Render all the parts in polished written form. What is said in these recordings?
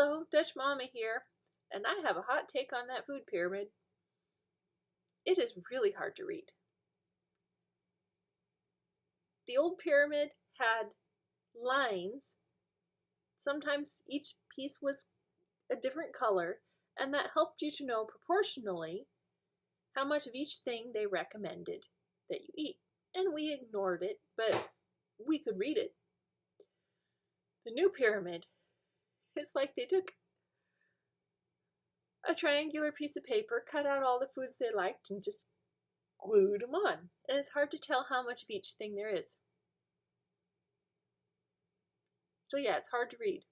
Hello, Dutch Mama here, and I have a hot take on that food pyramid. It is really hard to read. The old pyramid had lines. Sometimes each piece was a different color, and that helped you to know proportionally how much of each thing they recommended that you eat. And we ignored it, but we could read it. The new pyramid, it's like they took a triangular piece of paper, cut out all the foods they liked, and just glued them on. And it's hard to tell how much of each thing there is. So yeah, it's hard to read.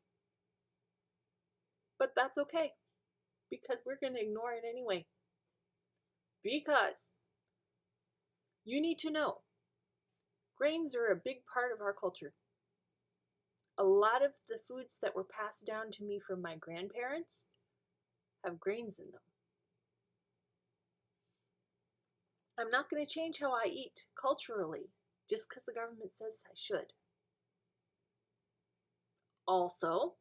But that's okay, because we're going to ignore it anyway. Because you need to know, grains are a big part of our culture. A lot of the foods that were passed down to me from my grandparents have grains in them. I'm not going to change how I eat culturally just because the government says I should. Also,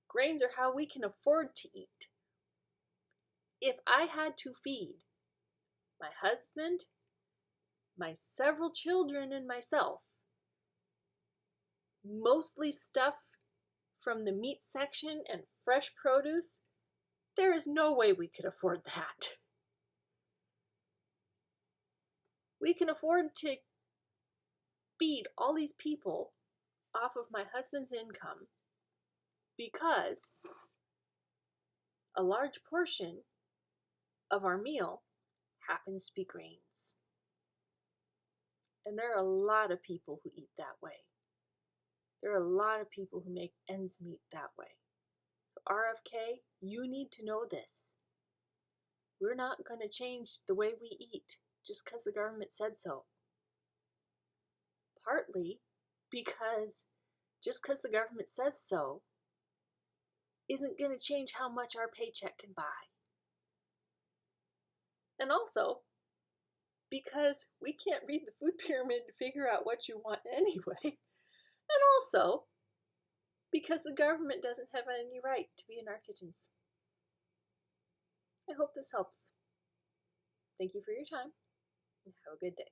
grains are how we can afford to eat. If I had to feed my husband, my several children, and myself mostly stuff from the meat section and fresh produce, there is no way we could afford that. We can afford to feed all these people off of my husband's income because a large portion of our meal happens to be grains. And there are a lot of people who eat that way. There are a lot of people who make ends meet that way. So RFK, you need to know this. We're not going to change the way we eat just because the government said so. Partly because just because the government says so isn't going to change how much our paycheck can buy. And also because we can't read the food pyramid to figure out what you want anyway. And also because the government doesn't have any right to be in our kitchens. I hope this helps. Thank you for your time, and have a good day.